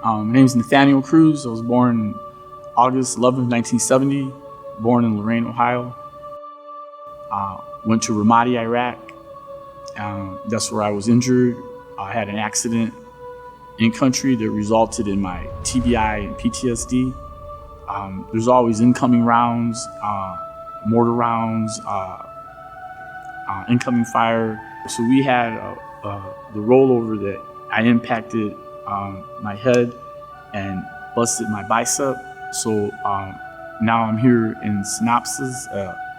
My name is Nathaniel Cruz. I was born August 11th, 1970, born in Lorain, Ohio. Went to Ramadi, Iraq. That's where I was injured. I had an accident in country that resulted in my TBI and PTSD. There's always incoming rounds, mortar rounds, incoming fire. So we had the rollover that I impacted my head and busted my bicep. So now I'm here in Synopsis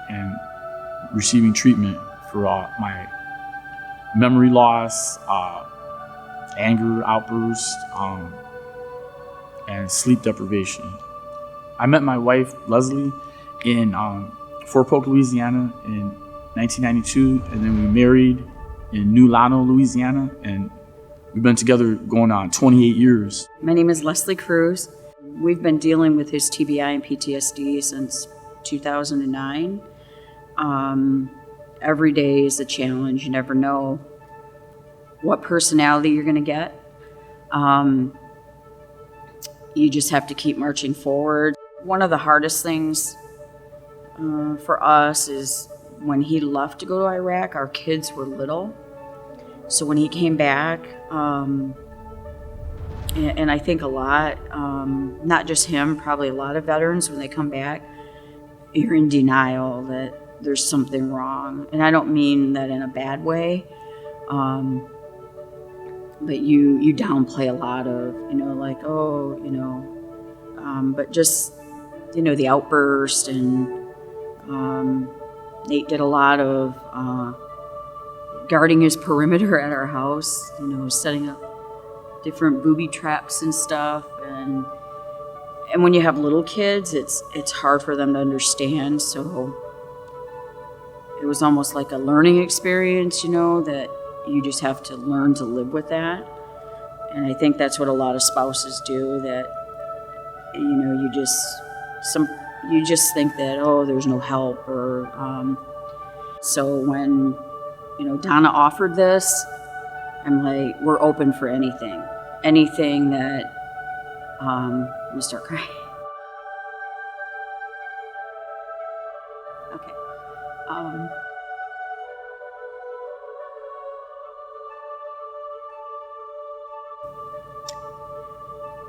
and receiving treatment for my memory loss, anger outburst, and sleep deprivation. I met my wife, Leslie, in Fort Polk, Louisiana in 1992, and then we married in New Llano, Louisiana, and we've been together going on 28 years. My name is Leslie Cruz. We've been dealing with his TBI and PTSD since 2009. Every day is a challenge. You never know what personality you're going to get. You just have to keep marching forward. One of the hardest things for us is when he left to go to Iraq, our kids were little. So when he came back, and I think a lot, not just him, probably a lot of veterans, when they come back, you're in denial that there's something wrong. And I don't mean that in a bad way, but you downplay a lot of, but just, the outburst. And Nate did a lot of guarding his perimeter at our house, setting up different booby traps and stuff. And when you have little kids, it's hard for them to understand. So it was almost like a learning experience, that you just have to learn to live with that. And I think that's what a lot of spouses do, that, you just think that, there's no help. Or so when, Donna offered this, I'm like, we're open for anything. Anything that, I'm gonna start crying. Okay.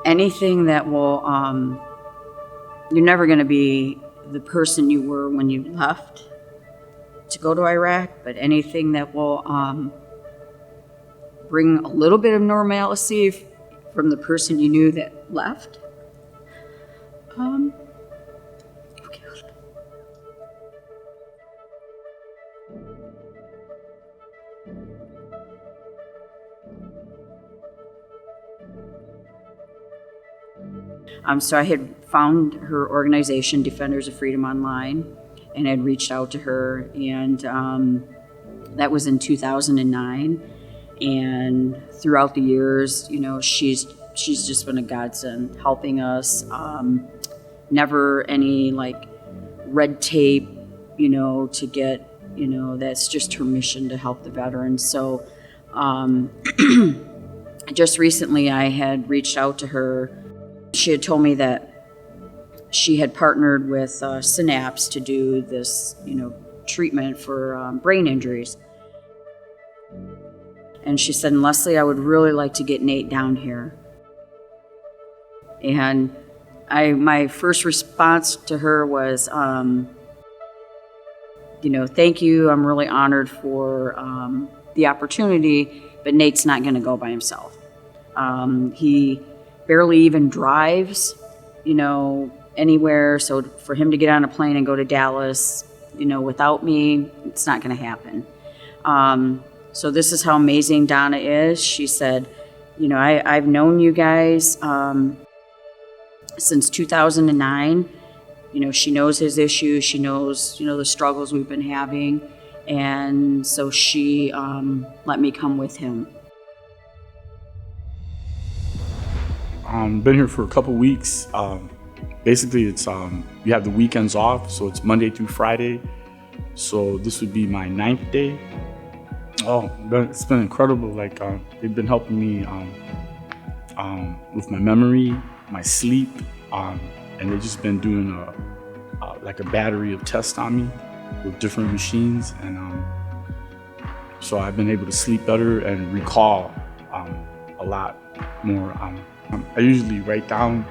Anything that will, you're never going to be the person you were when you left to go to Iraq, but anything that will bring a little bit of normalcy from the person you knew that left. Okay. So I had found her organization, Defenders of Freedom Online, and had reached out to her, and that was in 2009. And throughout the years, she's just been a godsend, helping us. Never any red tape, to get, that's just her mission to help the veterans. So just recently I had reached out to her. She had told me that she had partnered with Synapse to do this, treatment for brain injuries. And she said, Leslie, I would really like to get Nate down here. And my first response to her was, thank you. I'm really honored for the opportunity, but Nate's not going to go by himself. He barely even drives, anywhere. So for him to get on a plane and go to Dallas, without me, it's not going to happen. So this is how amazing Donna is. She said, I've known you guys since 2009. She knows his issues. She knows, the struggles we've been having. And so she let me come with him. Been here for a couple weeks. Basically, it's you have the weekends off, so it's Monday through Friday. So this would be my 9th day. It's been incredible. They've been helping me with my memory, my sleep, and they've just been doing like a battery of tests on me with different machines, and so I've been able to sleep better and recall a lot more. I usually write down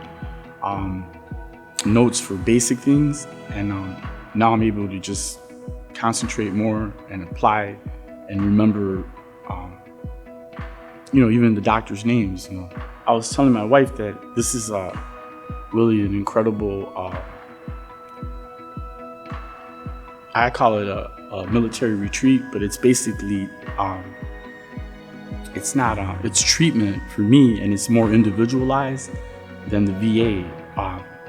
notes for basic things, and now I'm able to just concentrate more and apply and remember, even the doctor's names. I was telling my wife that this is really an incredible, I call it a military retreat, but it's basically, it's treatment for me, and it's more individualized than the VA.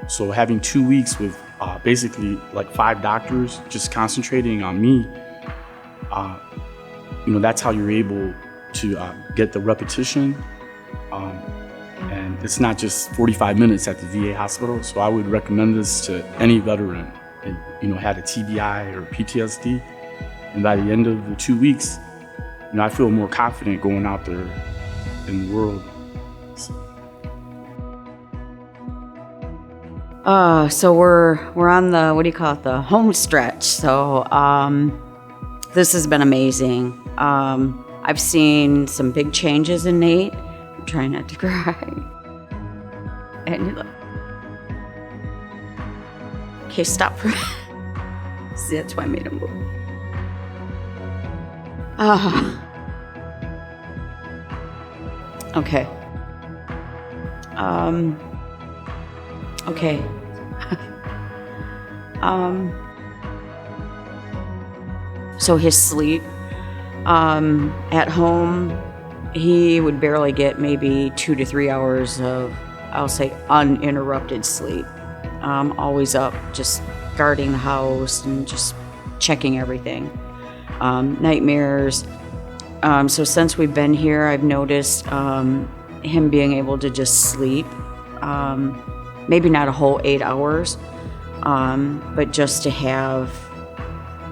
So having 2 weeks with basically like 5 doctors just concentrating on me, that's how you're able to get the repetition. And it's not just 45 minutes at the VA hospital. So I would recommend this to any veteran that, had a TBI or PTSD. And by the end of the 2 weeks, I feel more confident going out there in the world. So we're on the home stretch. So this has been amazing. I've seen some big changes in Nate. I'm trying not to cry. And okay, stop for see, that's why I made him move. Okay. Okay. So his sleep, at home, he would barely get maybe 2 to 3 hours of, I'll say, uninterrupted sleep. Always up, just guarding the house and just checking everything. Nightmares. So since we've been here, I've noticed him being able to just sleep. Maybe not a whole 8 hours, but just to have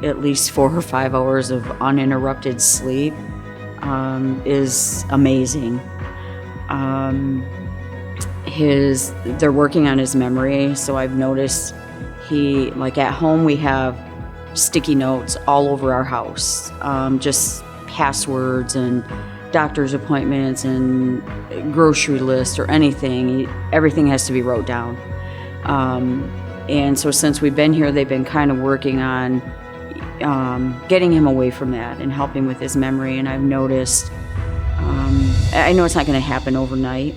at least 4 or 5 hours of uninterrupted sleep is amazing. They're working on his memory, so I've noticed like at home we have sticky notes all over our house, just passwords and doctor's appointments and grocery list or anything. Everything has to be wrote down. And so since we've been here, they've been kind of working on getting him away from that and helping with his memory. And I've noticed, I know it's not going to happen overnight,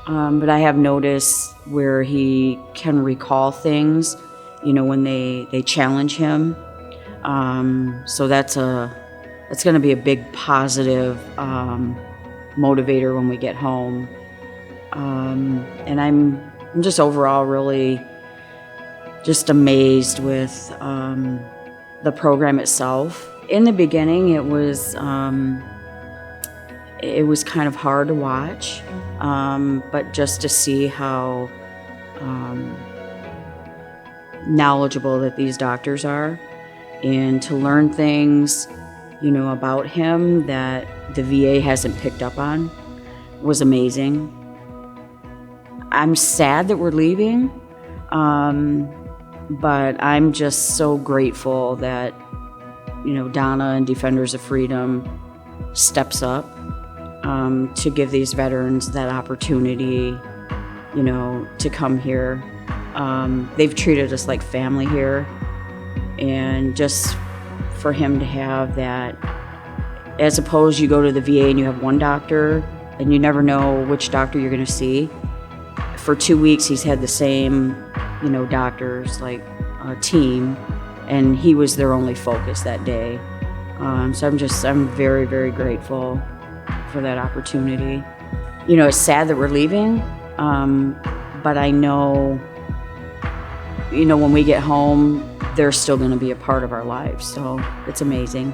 but I have noticed where he can recall things, when they challenge him. So that's going to be a big positive motivator when we get home. And I'm just overall really just amazed with the program itself. In the beginning, it was kind of hard to watch, but just to see how knowledgeable that these doctors are, and to learn things, about him that the VA hasn't picked up on was amazing. I'm sad that we're leaving, but I'm just so grateful that, Donna and Defenders of Freedom steps up to give these veterans that opportunity, to come here. They've treated us like family here, and just for him to have that, as opposed you go to the VA and you have one doctor and you never know which doctor you're going to see. For 2 weeks he's had the same, doctors, like a team, and he was their only focus that day. So I'm very, very grateful for that opportunity. It's sad that we're leaving, but I know, when we get home, they're still going to be a part of our lives. So it's amazing.